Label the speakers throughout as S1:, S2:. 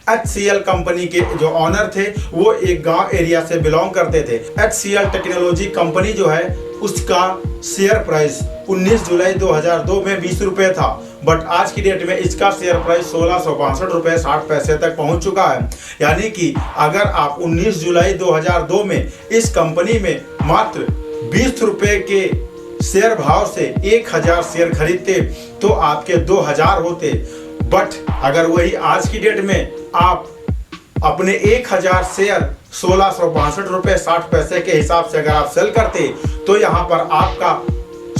S1: HCL company के जो honour थे वो एक गांव एरिया से बिलोंग करते थे। HCL टेक्नोलॉजी कंपनी जो है उसका शेयर प्राइस 19 जुलाई 2002 में 20 रुपए था, बट आज की डेट में इसका शेयर प्राइस 1662 रुपए 60 पैसे तक पहुंच चुका है। यानी कि अगर आप 19 जुलाई 2002 में इस कंपनी में मात्र 20 रुपए के शेयर भाव से 1000 शेयर खरीदते तो आपके 2000 होते। बट अगर वही आज की डेट में आप अपने 1000 शेयर 1662 रुपए 60 पैसे के हिसाब से अगर आप सेल करते तो यहाँ पर आपका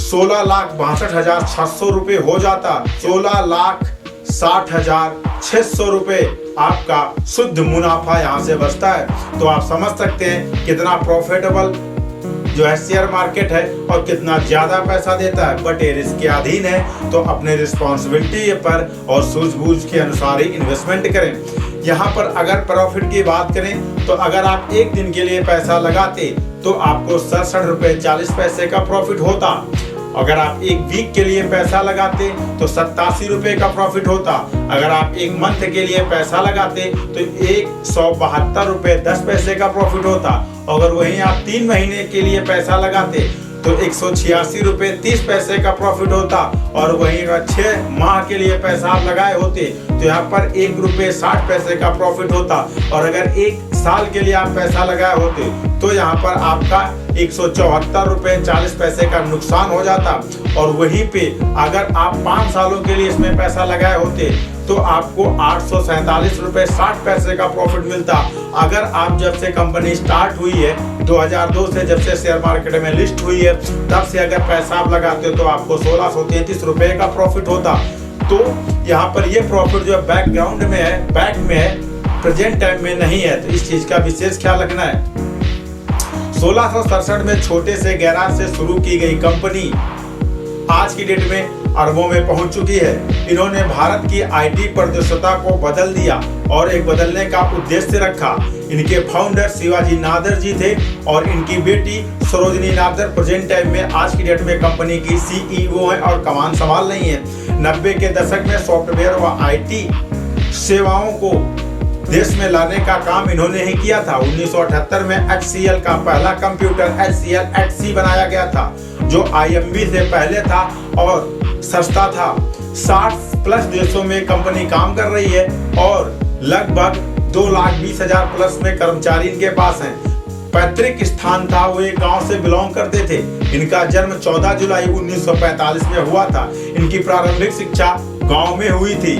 S1: 16,62,600 रुपए हो जाता। 16,60,600 रुपए आपका शुद्ध मुनाफा यहाँ से बचता है। तो आप समझ सकते हैं कितना प्रॉफिटेबल जो है शेयर मार्केट है और कितना ज्यादा पैसा देता है। बट ये रिस्क के अधीन है, तो अपने रिस्पॉन्सिबिलिटी पर और सूझबूझ के अनुसार ही इन्वेस्टमेंट करें। यहाँ पर अगर प्रॉफिट की बात करें तो अगर आप एक दिन के लिए पैसा लगाते तो आपको 67 रुपए 40 पैसे का प्रॉफिट होता। अगर आप एक वीक के लिए पैसा लगाते तो 87 रुपए का प्रॉफिट होता। अगर आप एक मंथ के लिए पैसा लगाते तो 172 रुपए 10 पैसे का प्रॉफिट होता। अगर वहीं आप 3 महीने के लिए पैसा लगाते तो 186 रुपए 30 पैसे का प्रॉफिट होता। और वहीं अगर 6 माह के लिए पैसा आप लगाए होते तो यहाँ पर 1 रुपए 60 पैसे का प्रॉफिट होता। और अगर 1 साल के लिए आप पैसा लगाए होते तो यहाँ पर आपका 174 रुपए 40 पैसे का नुकसान हो जाता। और वहीं पे अगर आप 5 सालों के लिए इसमें पैसा लगाए होते तो आपको 847 रुपए 60 पैसे का प्रॉफिट मिलता। अगर आप जब से कंपनी स्टार्ट हुई है 2002 से, जब से शेयर मार्केट में लिस्ट हुई है, तब से अगर पैसा आप लगाते हो तो आपको 1633 रुपए का प्रॉफिट होता। तो यहाँ पर ये प्रॉफिट जो बैकग्राउंड में है, बैक में है, प्रेजेंट टाइम में नहीं है, तो इस चीज का विशेष ख्याल रखना है। 1667 में छोटे से गैराज से शुरू की गई कंपनी आज की डेट में अरबों में पहुंच चुकी है। इन्होंने भारत की आईटी परिदृश्यता को बदल दिया और एक बदलने का उद्देश्य रखा। इनके फाउंडर शिवाजी नादर जी थे और इनकी बेटी सरोजनी नादर प्रेजेंट टाइम में आज की डेट में कंपनी की CEO है और कमान संभाल रही है। 90 के दशक में सॉफ्टवेयर व आईटी सेवाओं को देश में लाने का काम इन्होंने ही किया था। 1978 में HCL का पहला कंप्यूटर HCL HC बनाया गया था, जो IMB से पहले था और सस्ता था। 60+ देशों में कंपनी काम कर रही है और लगभग 2,20,000 प्लस में कर्मचारी इनके पास हैं। पैतृक स्थान था, वो एक गांव से बिलोंग करते थे। इनका जन्म 14 जुलाई 1945 में हुआ था। इनकी प्रारंभिक शिक्षा गांव में हुई थी।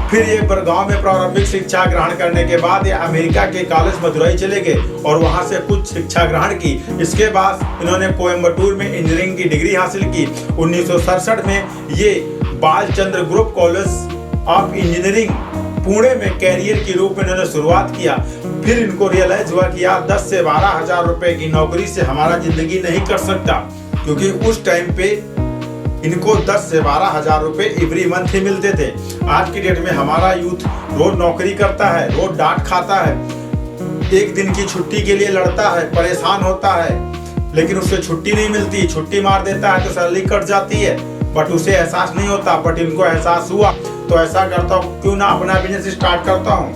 S1: फिर ये गांव में प्रारंभिक शिक्षा ग्रहण करने के बाद ये अमेरिका के कॉलेज मदुरई चले गए और वहां से कुछ शिक्षा ग्रहण की। इसके बाद इन्होंने कोयम्बटूर में इंजीनियरिंग की डिग्री हासिल की। 1967 में ये Balchandra group college of engineering Pune में कैरियर के रूप में इन्होंने शुरुआत किया। फिर इनको रियलाइज हुआ कि यार 10 से 12 हजार रुपए की नौकरी से हमारा जिंदगी नहीं कर सकता, क्योंकि उस टाइम पे इनको 10 से 12 हजार रुपए एवरी मंथ ही मिलते थे। आज की डेट में हमारा यूथ रोज नौकरी करता है, रोज डांट खाता है, एक दिन की छुट्टी के लिए लड़ता है, परेशान होता है, लेकिन उससे छुट्टी नहीं मिलती। छुट्टी मार देता है तो सैलरी कट जाती है, बट उसे एहसास नहीं होता। बट इनको एहसास हुआ तो ऐसा करता हूँ, क्यों ना अपना बिजनेस स्टार्ट करता हूँ।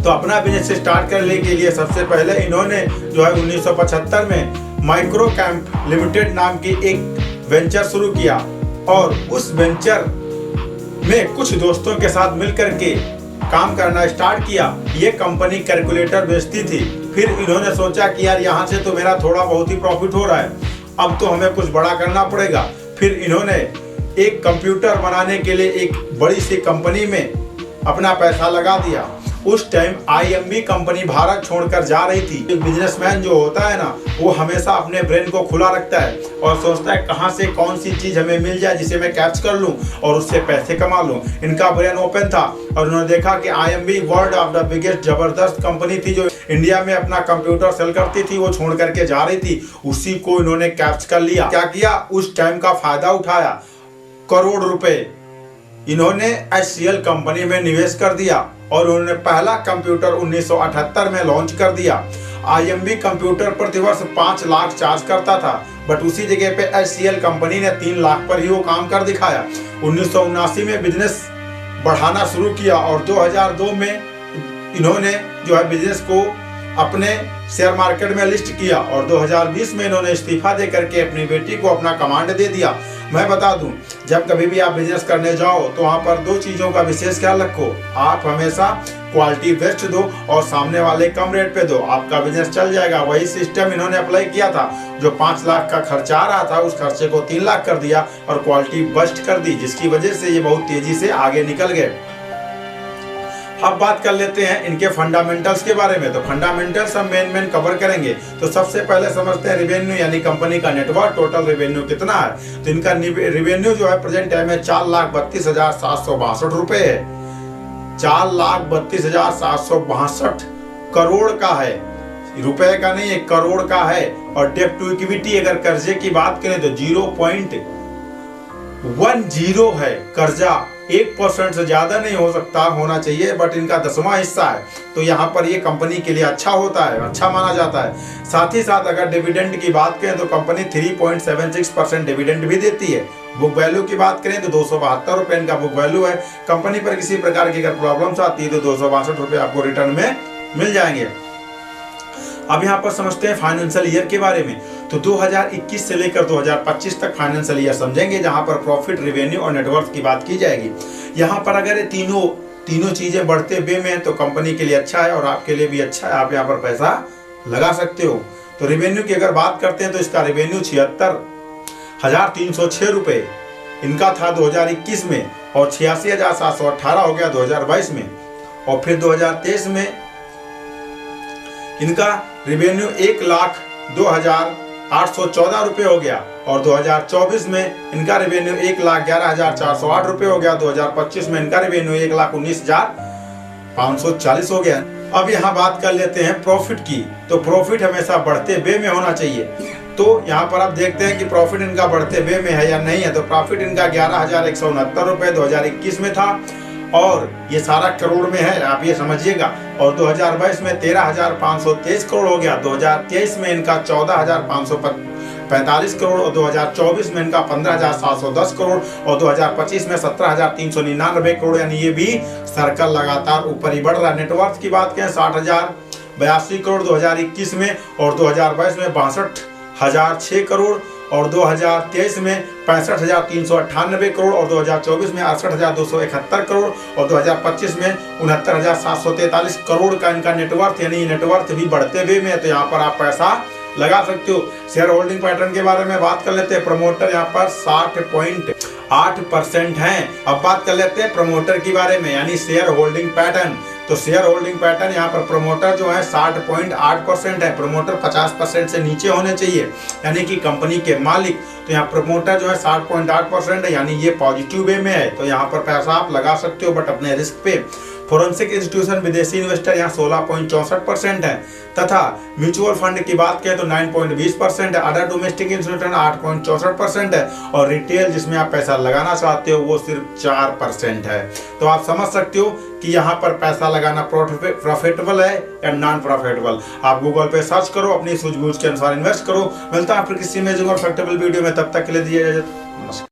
S1: तो अपना बिजनेस स्टार्ट करने के लिए सबसे पहले इन्होंने जो है 1975 में माइक्रो कैंप लिमिटेड नाम की एक वेंचर शुरू किया और उस वेंचर में कुछ दोस्तों के साथ मिलकर के काम करना स्टार्ट किया। ये कंपनी कैलकुलेटर बेचती थी। फिर इन्होंने सोचा कि यार यहाँ से तो मेरा थोड़ा बहुत ही प्रॉफिट हो रहा है, अब तो हमें कुछ बड़ा करना पड़ेगा। फिर इन्होंने एक कंप्यूटर बनाने के लिए एक बड़ी सी कंपनी में अपना पैसा लगा दिया। उस टाइम IMB कंपनी भारत छोड़कर जा रही थी। बिजनेसमैन जो होता है ना, वो हमेशा अपने ब्रेन को खुला रखता है और सोचता है कहां से कौन सी चीज हमें मिल जाए जिसे मैं कैच कर लूं और उससे पैसे कमा लूं। इनका ब्रेन ओपन था और उन्होंने देखा कि IMB world of the biggest जबरदस्त कंपनी थी, जो इंडिया में अपना कंप्यूटर सेल करती थी, वो छोड़ करके जा रही थी। उसी को इन्होंने कैप्च कर लिया। क्या किया, उस टाइम का फायदा उठाया। करोड़ रुपए इन्होंने HCL कंपनी में निवेश कर दिया और उन्होंने पहला कंप्यूटर 1978 में लॉन्च कर दिया। IMB कंप्यूटर प्रतिवर्ष 5 लाख चार्ज करता था, बट उसी जगह पे HCL कंपनी ने 3 लाख पर ही वो काम कर दिखाया। 1979 में बिजनेस बढ़ाना शुरू किया और 2002 में इन्होंने जो है बिजनेस को अपने शेयर मार्केट में लिस्ट किया और 2020 में इन्होंने इस्तीफा दे करके अपनी बेटी को अपना कमांड दे दिया। मैं बता दूं, जब कभी भी आप बिजनेस करने जाओ तो वहां पर दो चीजों का विशेष ख्याल रखो। आप हमेशा क्वालिटी बेस्ट दो और सामने वाले कम रेट पे दो, आपका बिजनेस चल जाएगा। वही सिस्टम इन्होंने अप्लाई किया था। जो 5 लाख का खर्चा आ रहा था उस खर्चे को 3 लाख कर दिया और क्वालिटी बेस्ट कर दी, जिसकी वजह से ये बहुत तेजी से आगे निकल गए। अब बात कर लेते हैं इनके फंडामेंटल्स के बारे में। तो फंडामेंटल्स हम मेन कवर करेंगे। तो सबसे पहले समझते हैं रिवेन्यू, यानी कंपनी का नेटवर्क, टोटल रिवेन्यू कितना है। तो इनका रिवेन्यू जो है प्रेजेंट टाइम में 4,32,762 रुपए है। 4,32,762 करोड़ का है, रुपए का नहीं है, करोड़ का है। और डेट टू इक्विटी अगर कर्जे की बात करें तो 0.10 है कर्जा। 1% से ज्यादा नहीं हो सकता, होना चाहिए, बट इनका 10वां हिस्सा है। तो यहाँ पर ये कंपनी के लिए अच्छा होता है, अच्छा माना जाता है। साथ ही साथ अगर डिविडेंड की बात करें तो कंपनी 3.76% डिविडेंड भी देती है। बुक वैल्यू की बात करें तो 272 रुपए इनका बुक वैल्यू है। कंपनी पर किसी प्रकार की अगर प्रॉब्लम्स आती है तो 262 रुपए आपको रिटर्न में मिल जाएंगे। अब यहाँ पर समझते हैं फाइनेंशियल ईयर के बारे में। तो 2021 से लेकर 2025 तक फाइनेंशियल ईयर समझेंगे, जहां पर प्रॉफिट, रिवेन्यू और नेटवर्थ की बात की जाएगी। यहाँ पर अगर ये तीनों चीजें बढ़ते वे में तो कंपनी के लिए अच्छा है और आपके लिए भी अच्छा है। आप यहाँ पर पैसा लगा सकते हो। तो रिवेन्यू की अगर बात करते हैं तो इसका रिवेन्यू 76,306 रुपए इनका था 2021 में और 86,718 हो गया 2022 में। और फिर 2023 में इनका रिवेन्यू 1,02,814 रुपए हो गया और 2024 में इनका रिवेन्यू 1,11,408 रुपए हो गया। 2025 में इनका रिवेन्यू 1,19,540 हो गया। अब यहाँ बात कर लेते हैं प्रॉफिट की। तो प्रॉफिट हमेशा बढ़ते वे में होना चाहिए। तो यहाँ पर आप देखते हैं कि प्रॉफिट इनका बढ़ते वे में है या नहीं है। तो प्रॉफिट इनका 11,169 रुपए 2021 में था और ये सारा करोड़ में है, आप ये समझिएगा। और 2022 में 13,523 करोड़ हो गया। 2023 में इनका 14,545 करोड़ और 2024 में इनका 15,710 करोड़ और 2025 में 17,399 करोड़, यानी ये भी सर्कल लगातार ऊपर ही बढ़ रहा है। नेटवर्थ की बात करें 60,082 करोड़ 2021 में और 2022 में 62,006 करोड़ और 2023 में 65,398 करोड़ और 2024 में 68,271 करोड़ और 2025 में 69,743 करोड़ का इनका नेटवर्थ, यानी नेटवर्थ भी बढ़ते हुए में है। तो यहाँ पर आप पैसा लगा सकते हो। शेयर होल्डिंग पैटर्न के बारे में बात कर लेते हैं। प्रमोटर यहाँ पर 60.8% हैं। अब बात कर लेते हैं प्रमोटर के बारे में, यानी शेयर होल्डिंग पैटर्न। तो शेयर होल्डिंग पैटर्न यहाँ पर प्रमोटर जो है 60.8% है। प्रमोटर 50% से नीचे होने चाहिए, यानी कि कंपनी के मालिक। तो यहाँ प्रमोटर जो है 60.8% है, यानी ये पॉजिटिव वे में है। तो यहाँ पर पैसा आप लगा सकते हो, बट अपने रिस्क पे। फोरेंसिक इंस्टीट्यूशन, विदेशी इन्वेस्टर यहाँ 16.64% है तथा म्यूचुअल फंड की बात करें तो 9.20% है। अदर डोमेस्टिक इंस्टीट्यूशन 8.64% है और रिटेल जिसमें आप पैसा लगाना चाहते हो वो सिर्फ 4% है। तो आप समझ सकते हो कि यहाँ पर पैसा लगाना प्रॉफिटेबल है या नॉन प्रॉफिटेबल। आप गूगल पे सर्च करो, अपनी सूझबूझ के अनुसार इन्वेस्ट करो। मिलता है फिर किसी अमेजिंग और फैक्टेबल वीडियो में, तब तक के लिए दीजिए इजाजत। नमस्कार।